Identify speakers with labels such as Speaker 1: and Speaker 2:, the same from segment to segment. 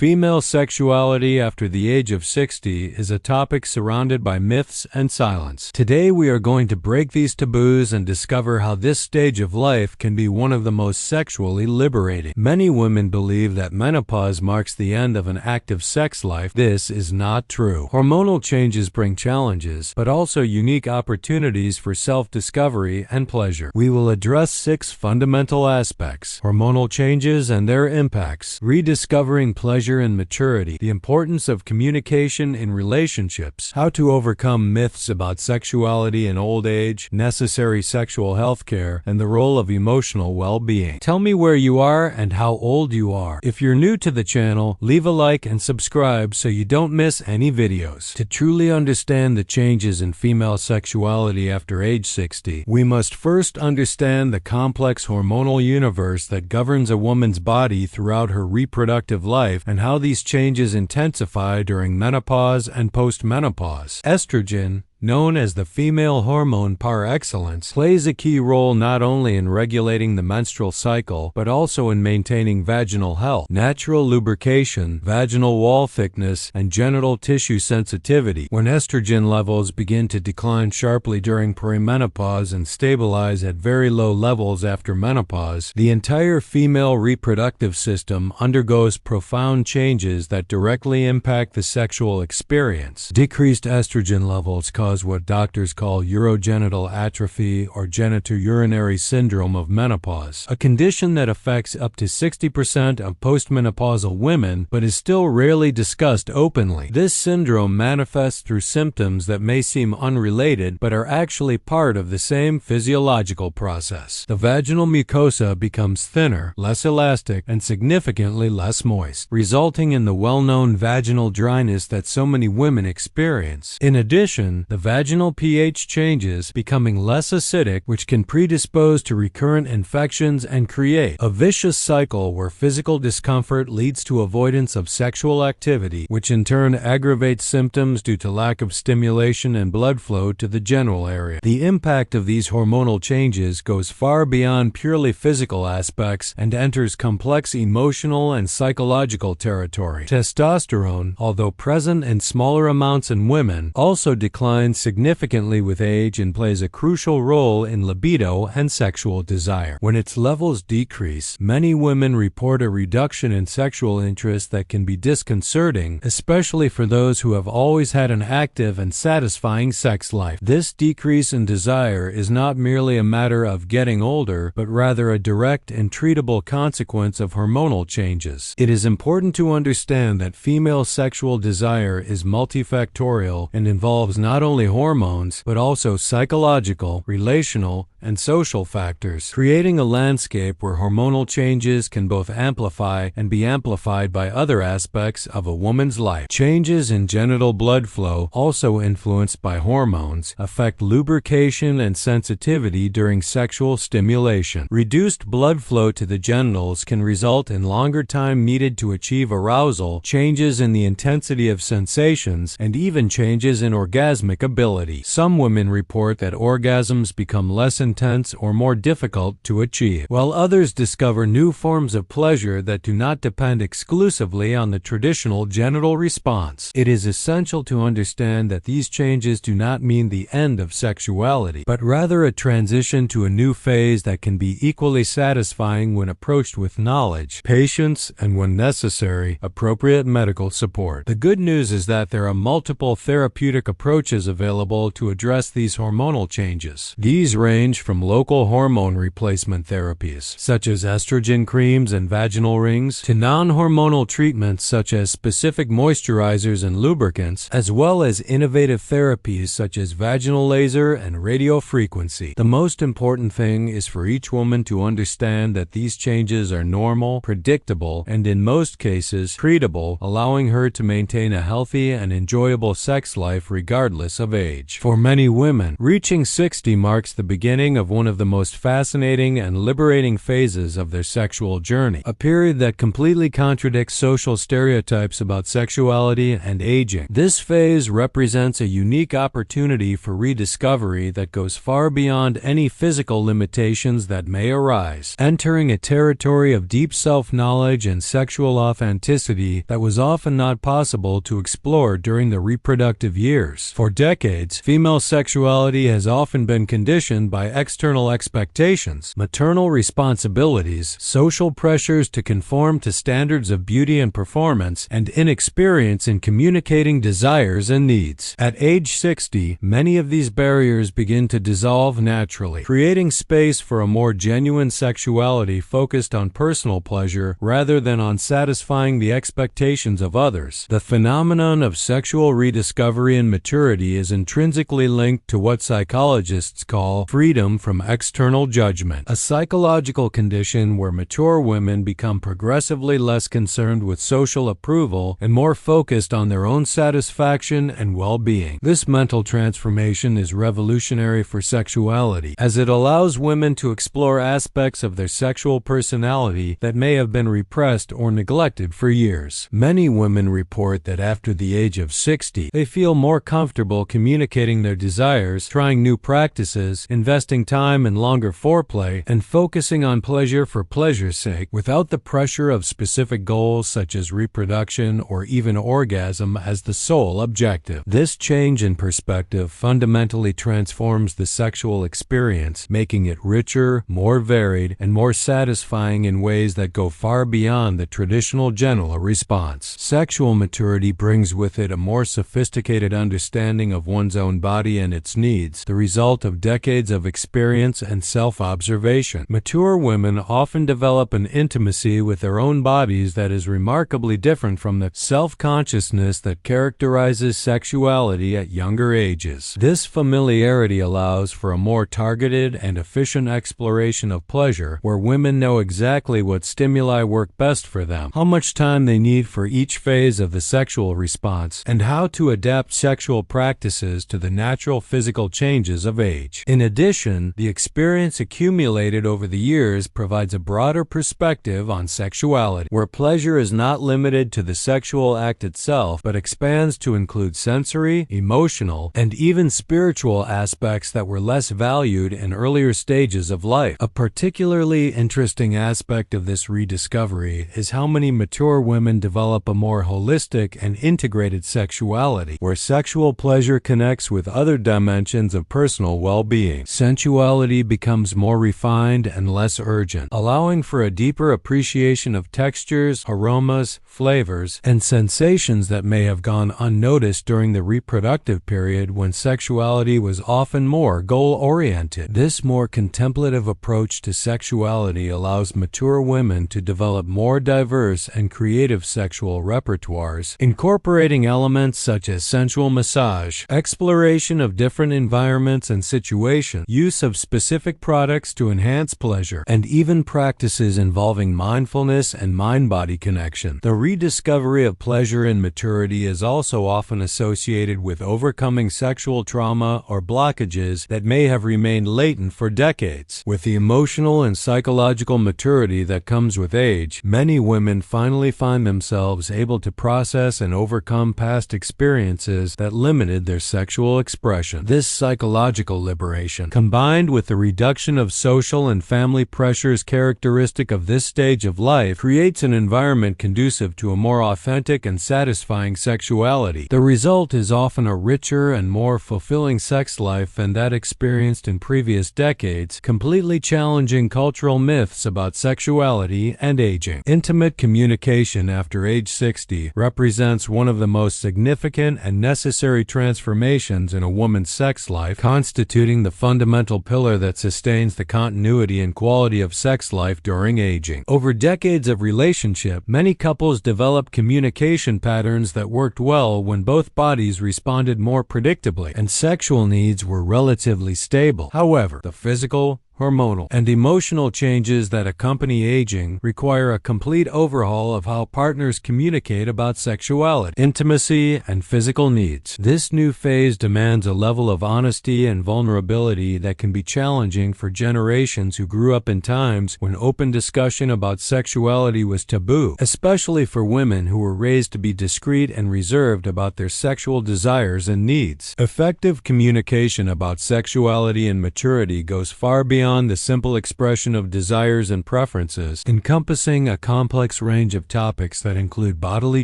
Speaker 1: Female sexuality after the age of 60 is a topic surrounded by myths and silence. Today we are going to break these taboos and discover how this stage of life can be one of the most sexually liberating. Many women believe that menopause marks the end of an active sex life. This is not true. Hormonal changes bring challenges, but also unique opportunities for self-discovery and pleasure. We will address 6 fundamental aspects: hormonal changes and their impacts, rediscovering pleasure and maturity, the importance of communication in relationships, how to overcome myths about sexuality in old age, necessary sexual health care, and the role of emotional well-being. Tell me where you are and how old you are. If you're new to the channel, leave a like and subscribe so you don't miss any videos. To truly understand the changes in female sexuality after age 60, we must first understand the complex hormonal universe that governs a woman's body throughout her reproductive life and how these changes intensify during menopause and postmenopause. Estrogen, known as the female hormone par excellence, plays a key role not only in regulating the menstrual cycle, but also in maintaining vaginal health, natural lubrication, vaginal wall thickness, and genital tissue sensitivity. When estrogen levels begin to decline sharply during perimenopause and stabilize at very low levels after menopause, the entire female reproductive system undergoes profound changes that directly impact the sexual experience. Decreased estrogen levels cause what doctors call urogenital atrophy or genitourinary syndrome of menopause, a condition that affects up to 60% of postmenopausal women but is still rarely discussed openly. This syndrome manifests through symptoms that may seem unrelated but are actually part of the same physiological process. The vaginal mucosa becomes thinner, less elastic, and significantly less moist, resulting in the well-known vaginal dryness that so many women experience. In addition, the vaginal pH changes, becoming less acidic, which can predispose to recurrent infections and create a vicious cycle where physical discomfort leads to avoidance of sexual activity, which in turn aggravates symptoms due to lack of stimulation and blood flow to the genital area. The impact of these hormonal changes goes far beyond purely physical aspects and enters complex emotional and psychological territory. Testosterone, although present in smaller amounts in women, also declines significantly with age and plays a crucial role in libido and sexual desire. When its levels decrease, many women report a reduction in sexual interest that can be disconcerting, especially for those who have always had an active and satisfying sex life. This decrease in desire is not merely a matter of getting older, but rather a direct and treatable consequence of hormonal changes. It is important to understand that female sexual desire is multifactorial and involves not only hormones, but also psychological, relational, and social factors, creating a landscape where hormonal changes can both amplify and be amplified by other aspects of a woman's life. Changes in genital blood flow, also influenced by hormones, affect lubrication and sensitivity during sexual stimulation. Reduced blood flow to the genitals can result in longer time needed to achieve arousal, changes in the intensity of sensations, and even changes in orgasmic ability. Some women report that orgasms become less intense or more difficult to achieve, while others discover new forms of pleasure that do not depend exclusively on the traditional genital response. It is essential to understand that these changes do not mean the end of sexuality, but rather a transition to a new phase that can be equally satisfying when approached with knowledge, patience, and when necessary, appropriate medical support. The good news is that there are multiple therapeutic approaches available to address these hormonal changes. These range from local hormone replacement therapies, such as estrogen creams and vaginal rings, to non-hormonal treatments such as specific moisturizers and lubricants, as well as innovative therapies such as vaginal laser and radiofrequency. The most important thing is for each woman to understand that these changes are normal, predictable, and in most cases, treatable, allowing her to maintain a healthy and enjoyable sex life regardless of age. For many women, reaching 60 marks the beginning beginning of one of the most fascinating and liberating phases of their sexual journey, a period that completely contradicts social stereotypes about sexuality and aging. This phase represents a unique opportunity for rediscovery that goes far beyond any physical limitations that may arise, entering a territory of deep self-knowledge and sexual authenticity that was often not possible to explore during the reproductive years. For decades, female sexuality has often been conditioned by external expectations, maternal responsibilities, social pressures to conform to standards of beauty and performance, and inexperience in communicating desires and needs. At age 60, many of these barriers begin to dissolve naturally, creating space for a more genuine sexuality focused on personal pleasure rather than on satisfying the expectations of others. The phenomenon of sexual rediscovery and maturity is intrinsically linked to what psychologists call freedom from external judgment, a psychological condition where mature women become progressively less concerned with social approval and more focused on their own satisfaction and well-being. This mental transformation is revolutionary for sexuality, as it allows women to explore aspects of their sexual personality that may have been repressed or neglected for years. Many women report that after the age of 60, they feel more comfortable communicating their desires, trying new practices, investing time in longer foreplay, and focusing on pleasure for pleasure's sake without the pressure of specific goals such as reproduction or even orgasm as the sole objective. This change in perspective fundamentally transforms the sexual experience, making it richer, more varied, and more satisfying in ways that go far beyond the traditional genital response. Sexual maturity brings with it a more sophisticated understanding of one's own body and its needs, the result of decades of experience and self-observation. Mature women often develop an intimacy with their own bodies that is remarkably different from the self-consciousness that characterizes sexuality at younger ages. This familiarity allows for a more targeted and efficient exploration of pleasure, where women know exactly what stimuli work best for them, how much time they need for each phase of the sexual response, and how to adapt sexual practices to the natural physical changes of age. In addition, the experience accumulated over the years provides a broader perspective on sexuality, where pleasure is not limited to the sexual act itself, but expands to include sensory, emotional, and even spiritual aspects that were less valued in earlier stages of life. A particularly interesting aspect of this rediscovery is how many mature women develop a more holistic and integrated sexuality, where sexual pleasure connects with other dimensions of personal well-being. Sensuality becomes more refined and less urgent, allowing for a deeper appreciation of textures, aromas, flavors, and sensations that may have gone unnoticed during the reproductive period when sexuality was often more goal-oriented. This more contemplative approach to sexuality allows mature women to develop more diverse and creative sexual repertoires, incorporating elements such as sensual massage, exploration of different environments and situations, use of specific products to enhance pleasure, and even practices involving mindfulness and mind-body connection. The rediscovery of pleasure in maturity is also often associated with overcoming sexual trauma or blockages that may have remained latent for decades. With the emotional and psychological maturity that comes with age, many women finally find themselves able to process and overcome past experiences that limited their sexual expression. This psychological liberation, combined with the reduction of social and family pressures characteristic of this stage of life, creates an environment conducive to a more authentic and satisfying sexuality. The result is often a richer and more fulfilling sex life than that experienced in previous decades, completely challenging cultural myths about sexuality and aging. Intimate communication after age 60 represents one of the most significant and necessary transformations in a woman's sex life, constituting the fundamental pillar that sustains the continuity and quality of sex life during aging. Over decades of relationship, many couples developed communication patterns that worked well when both bodies responded more predictably and sexual needs were relatively stable. However, the physical, hormonal, and emotional changes that accompany aging require a complete overhaul of how partners communicate about sexuality, intimacy, and physical needs. This new phase demands a level of honesty and vulnerability that can be challenging for generations who grew up in times when open discussion about sexuality was taboo, especially for women who were raised to be discreet and reserved about their sexual desires and needs. Effective communication about sexuality and maturity goes far beyond the simple expression of desires and preferences, encompassing a complex range of topics that include bodily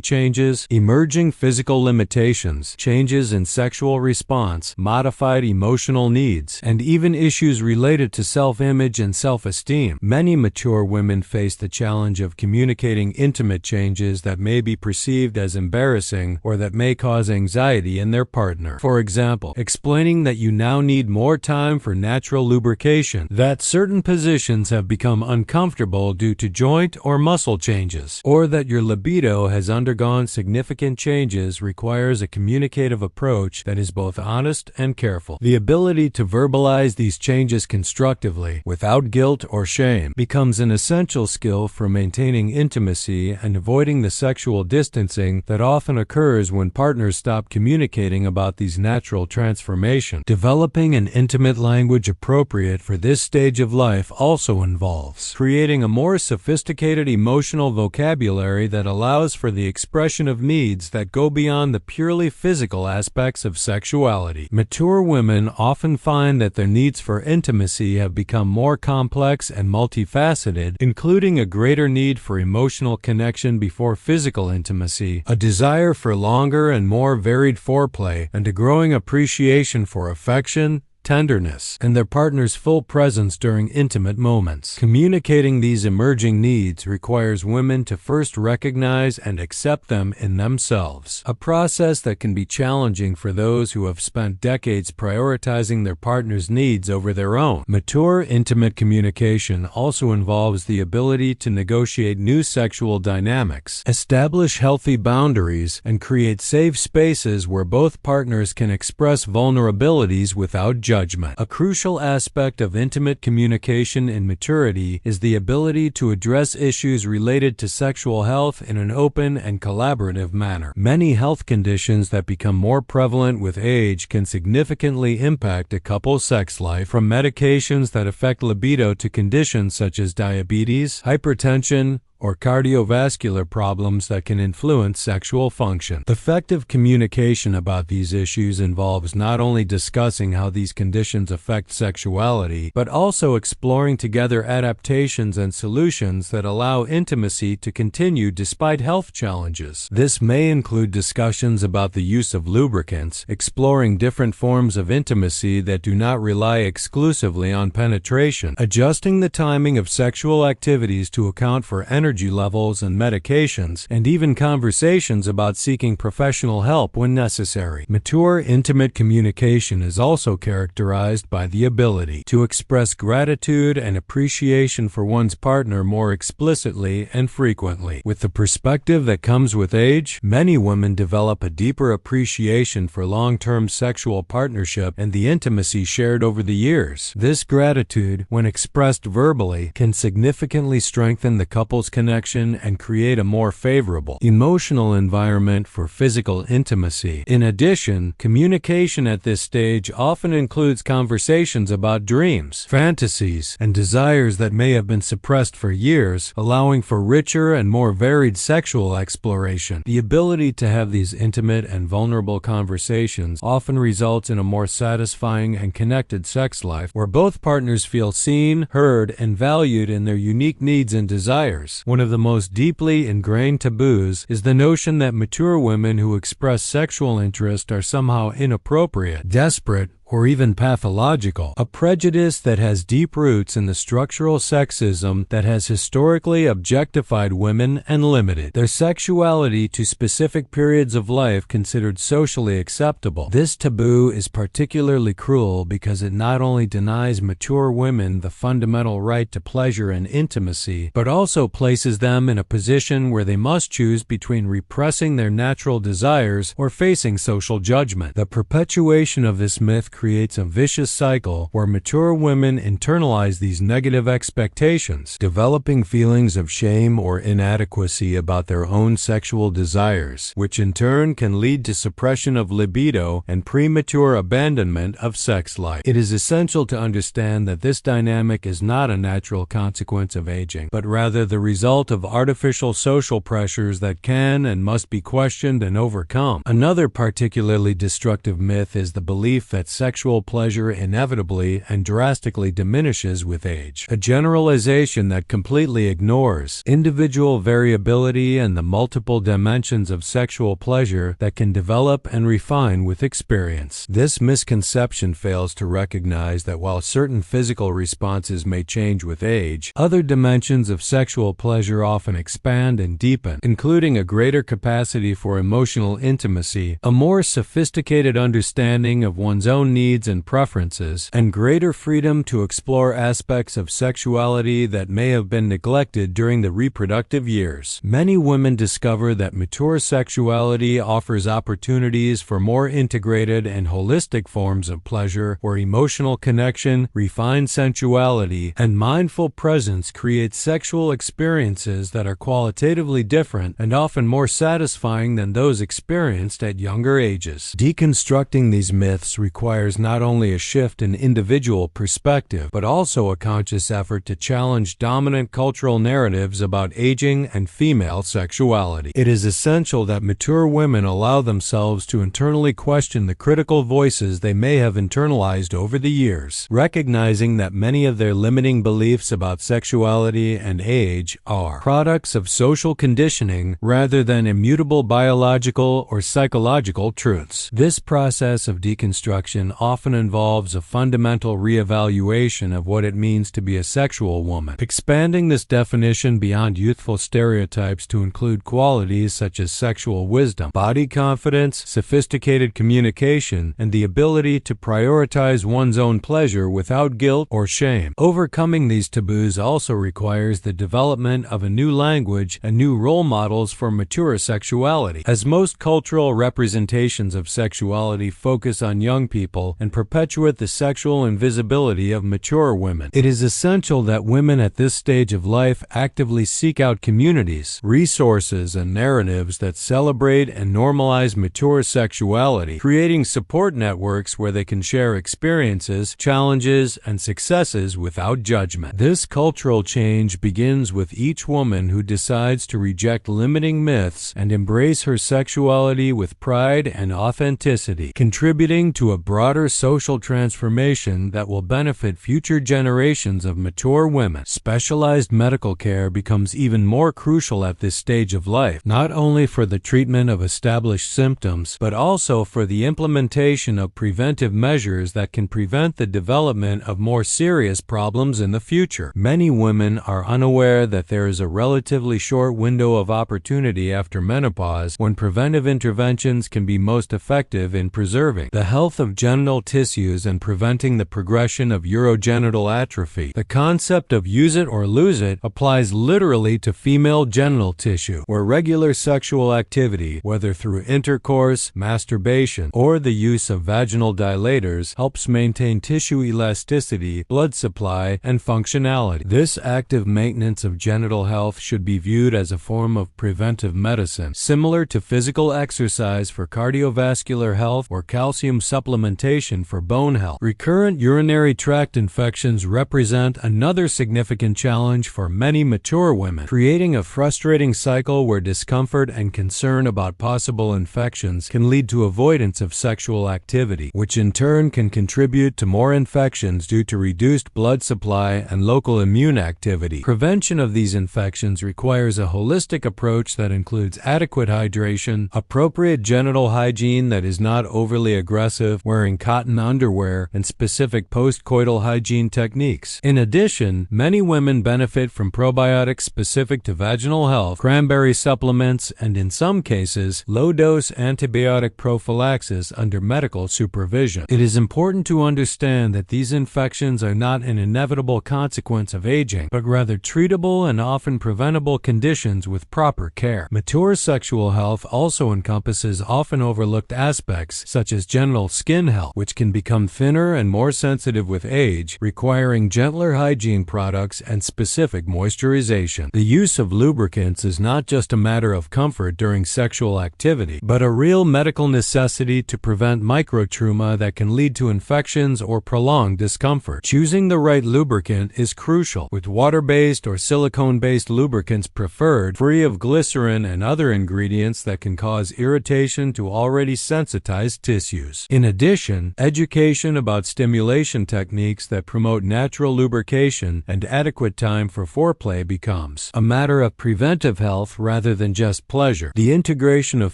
Speaker 1: changes, emerging physical limitations, changes in sexual response, modified emotional needs, and even issues related to self-image and self-esteem. Many mature women face the challenge of communicating intimate changes that may be perceived as embarrassing or that may cause anxiety in their partner. For example, explaining that you now need more time for natural lubrication, that certain positions have become uncomfortable due to joint or muscle changes, or that your libido has undergone significant changes requires a communicative approach that is both honest and careful. The ability to verbalize these changes constructively, without guilt or shame, becomes an essential skill for maintaining intimacy and avoiding the sexual distancing that often occurs when partners stop communicating about these natural transformations. Developing an intimate language appropriate for this stage of life also involves creating a more sophisticated emotional vocabulary that allows for the expression of needs that go beyond the purely physical aspects of sexuality. Mature women often find that their needs for intimacy have become more complex and multifaceted, including a greater need for emotional connection before physical intimacy, a desire for longer and more varied foreplay, and a growing appreciation for affection, tenderness, and their partner's full presence during intimate moments. Communicating these emerging needs requires women to first recognize and accept them in themselves, a process that can be challenging for those who have spent decades prioritizing their partner's needs over their own. Mature, intimate communication also involves the ability to negotiate new sexual dynamics, establish healthy boundaries, and create safe spaces where both partners can express vulnerabilities without judgment. A crucial aspect of intimate communication in maturity is the ability to address issues related to sexual health in an open and collaborative manner. Many health conditions that become more prevalent with age can significantly impact a couple's sex life, from medications that affect libido to conditions such as diabetes, hypertension, or cardiovascular problems that can influence sexual function. Effective communication about these issues involves not only discussing how these conditions affect sexuality, but also exploring together adaptations and solutions that allow intimacy to continue despite health challenges. This may include discussions about the use of lubricants, exploring different forms of intimacy that do not rely exclusively on penetration, adjusting the timing of sexual activities to account for energy levels and medications, and even conversations about seeking professional help when necessary. Mature, intimate communication is also characterized by the ability to express gratitude and appreciation for one's partner more explicitly and frequently. With the perspective that comes with age, many women develop a deeper appreciation for long-term sexual partnership and the intimacy shared over the years. This gratitude, when expressed verbally, can significantly strengthen the couple's connection and create a more favorable emotional environment for physical intimacy. In addition, communication at this stage often includes conversations about dreams, fantasies, and desires that may have been suppressed for years, allowing for richer and more varied sexual exploration. The ability to have these intimate and vulnerable conversations often results in a more satisfying and connected sex life where both partners feel seen, heard, and valued in their unique needs and desires. One of the most deeply ingrained taboos is the notion that mature women who express sexual interest are somehow inappropriate, desperate, or even pathological, a prejudice that has deep roots in the structural sexism that has historically objectified women and limited their sexuality to specific periods of life considered socially acceptable. This taboo is particularly cruel because it not only denies mature women the fundamental right to pleasure and intimacy, but also places them in a position where they must choose between repressing their natural desires or facing social judgment. The perpetuation of this myth creates a vicious cycle where mature women internalize these negative expectations, developing feelings of shame or inadequacy about their own sexual desires, which in turn can lead to suppression of libido and premature abandonment of sex life. It is essential to understand that this dynamic is not a natural consequence of aging, but rather the result of artificial social pressures that can and must be questioned and overcome. Another particularly destructive myth is the belief that sexual pleasure inevitably and drastically diminishes with age, a generalization that completely ignores individual variability and the multiple dimensions of sexual pleasure that can develop and refine with experience. This misconception fails to recognize that while certain physical responses may change with age, other dimensions of sexual pleasure often expand and deepen, including a greater capacity for emotional intimacy, a more sophisticated understanding of one's own needs and preferences, and greater freedom to explore aspects of sexuality that may have been neglected during the reproductive years. Many women discover that mature sexuality offers opportunities for more integrated and holistic forms of pleasure, where emotional connection, refined sensuality, and mindful presence create sexual experiences that are qualitatively different and often more satisfying than those experienced at younger ages. Deconstructing these myths requires not only a shift in individual perspective, but also a conscious effort to challenge dominant cultural narratives about aging and female sexuality. It is essential that mature women allow themselves to internally question the critical voices they may have internalized over the years, recognizing that many of their limiting beliefs about sexuality and age are products of social conditioning rather than immutable biological or psychological truths. This process of deconstruction often involves a fundamental reevaluation of what it means to be a sexual woman, expanding this definition beyond youthful stereotypes to include qualities such as sexual wisdom, body confidence, sophisticated communication, and the ability to prioritize one's own pleasure without guilt or shame. Overcoming these taboos also requires the development of a new language and new role models for mature sexuality. As most cultural representations of sexuality focus on young people and perpetuate the sexual invisibility of mature women, it is essential that women at this stage of life actively seek out communities, resources, and narratives that celebrate and normalize mature sexuality, creating support networks where they can share experiences, challenges, and successes without judgment. This cultural change begins with each woman who decides to reject limiting myths and embrace her sexuality with pride and authenticity, contributing to a broader social transformation that will benefit future generations of mature women. Specialized medical care becomes even more crucial at this stage of life, not only for the treatment of established symptoms, but also for the implementation of preventive measures that can prevent the development of more serious problems in the future. Many women are unaware that there is a relatively short window of opportunity after menopause when preventive interventions can be most effective in preserving the health of genital tissues and preventing the progression of urogenital atrophy. The concept of use it or lose it applies literally to female genital tissue, where regular sexual activity, whether through intercourse, masturbation, or the use of vaginal dilators, helps maintain tissue elasticity, blood supply, and functionality. This active maintenance of genital health should be viewed as a form of preventive medicine, similar to physical exercise for cardiovascular health or calcium supplementation for bone health. Recurrent urinary tract infections represent another significant challenge for many mature women, creating a frustrating cycle where discomfort and concern about possible infections can lead to avoidance of sexual activity, which in turn can contribute to more infections due to reduced blood supply and local immune activity. Prevention of these infections requires a holistic approach that includes adequate hydration, appropriate genital hygiene that is not overly aggressive, wearing cotton underwear, and specific postcoital hygiene techniques. In addition, many women benefit from probiotics specific to vaginal health, cranberry supplements, and in some cases, low-dose antibiotic prophylaxis under medical supervision. It is important to understand that these infections are not an inevitable consequence of aging, but rather treatable and often preventable conditions with proper care. Mature sexual health also encompasses often overlooked aspects such as genital skin health. cell, which can become thinner and more sensitive with age, requiring gentler hygiene products and specific moisturization. The use of lubricants is not just a matter of comfort during sexual activity, but a real medical necessity to prevent microtrauma that can lead to infections or prolonged discomfort. Choosing the right lubricant is crucial, with water-based or silicone-based lubricants preferred, free of glycerin and other ingredients that can cause irritation to already sensitized tissues. In addition, education about stimulation techniques that promote natural lubrication and adequate time for foreplay becomes a matter of preventive health rather than just pleasure. The integration of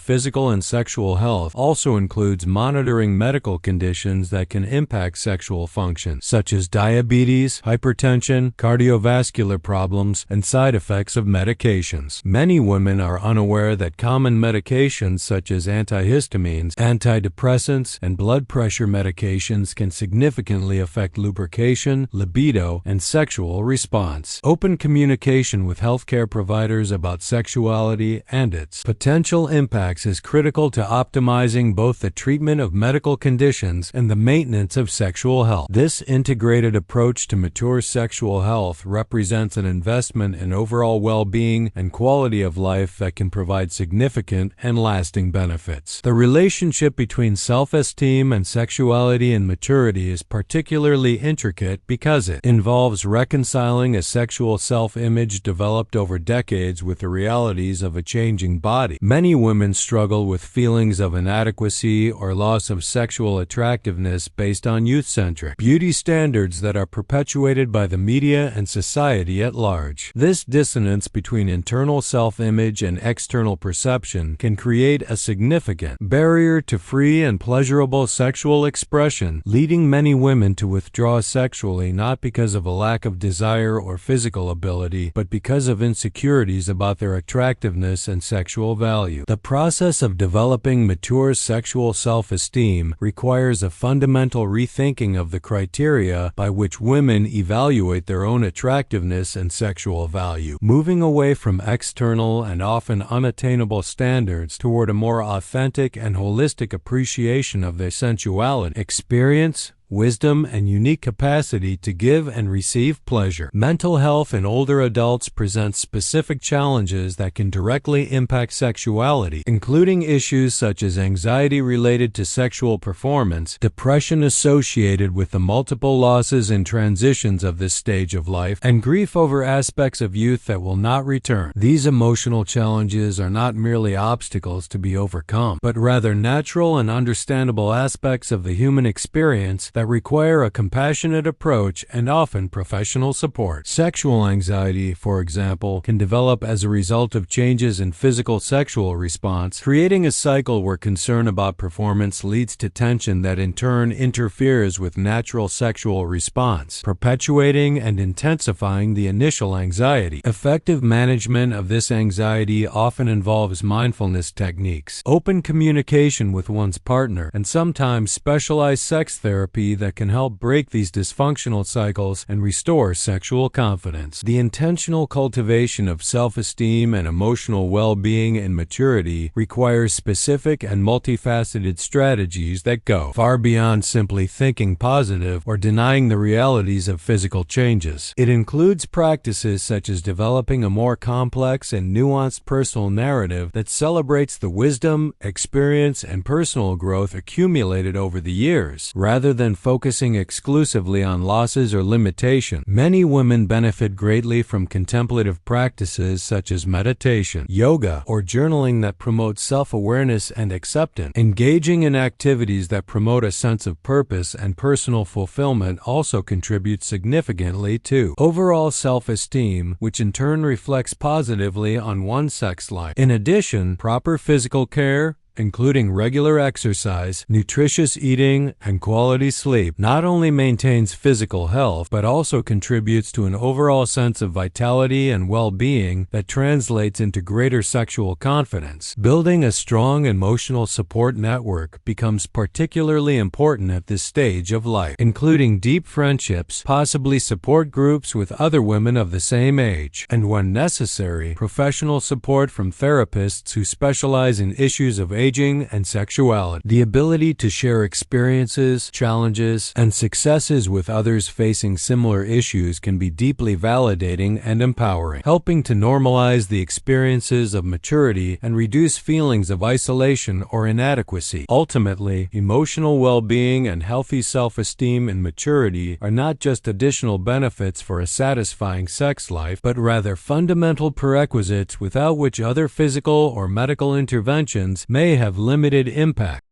Speaker 1: physical and sexual health also includes monitoring medical conditions that can impact sexual function, such as diabetes, hypertension, cardiovascular problems, and side effects of medications. Many women are unaware that common medications such as antihistamines, antidepressants, and blood pressure medications can significantly affect lubrication, libido, and sexual response. Open communication with healthcare providers about sexuality and its potential impacts is critical to optimizing both the treatment of medical conditions and the maintenance of sexual health. This integrated approach to mature sexual health represents an investment in overall well-being and quality of life that can provide significant and lasting benefits. The relationship between self-esteem and sexuality and maturity is particularly intricate because it involves reconciling a sexual self-image developed over decades with the realities of a changing body. Many women struggle with feelings of inadequacy or loss of sexual attractiveness based on youth-centric beauty standards that are perpetuated by the media and society at large. This dissonance between internal self-image and external perception can create a significant barrier to free and pleasurable sexual expression, leading many women to withdraw sexually not because of a lack of desire or physical ability, but because of insecurities about their attractiveness and sexual value. The process of developing mature sexual self-esteem requires a fundamental rethinking of the criteria by which women evaluate their own attractiveness and sexual value, moving away from external and often unattainable standards toward a more authentic and holistic appreciation of their sensuality, experience, wisdom, and unique capacity to give and receive pleasure. Mental health in older adults presents specific challenges that can directly impact sexuality, including issues such as anxiety related to sexual performance, depression associated with the multiple losses and transitions of this stage of life, and grief over aspects of youth that will not return. These emotional challenges are not merely obstacles to be overcome, but rather natural and understandable aspects of the human experience that require a compassionate approach and often professional support. Sexual anxiety, for example, can develop as a result of changes in physical sexual response, creating a cycle where concern about performance leads to tension that in turn interferes with natural sexual response, perpetuating and intensifying the initial anxiety. Effective management of this anxiety often involves mindfulness techniques, open communication with one's partner, and sometimes specialized sex therapy that can help break these dysfunctional cycles and restore sexual confidence. The intentional cultivation of self-esteem and emotional well-being in maturity requires specific and multifaceted strategies that go far beyond simply thinking positive or denying the realities of physical changes. It includes practices such as developing a more complex and nuanced personal narrative that celebrates the wisdom, experience, and personal growth accumulated over the years, rather than focusing exclusively on losses or limitation. Many women benefit greatly from contemplative practices such as meditation, yoga, or journaling that promote self-awareness and acceptance. Engaging in activities that promote a sense of purpose and personal fulfillment also contributes significantly to overall self-esteem, which in turn reflects positively on one's sex life. In addition, proper physical care, including regular exercise, nutritious eating, and quality sleep, not only maintains physical health, but also contributes to an overall sense of vitality and well-being that translates into greater sexual confidence. Building a strong emotional support network becomes particularly important at this stage of life, including deep friendships, possibly support groups with other women of the same age, and when necessary, professional support from therapists who specialize in issues of aging and sexuality. The ability to share experiences, challenges, and successes with others facing similar issues can be deeply validating and empowering, helping to normalize the experiences of maturity and reduce feelings of isolation or inadequacy. Ultimately, emotional well-being and healthy self-esteem in maturity are not just additional benefits for a satisfying sex life, but rather fundamental prerequisites without which other physical or medical interventions may have limited impact.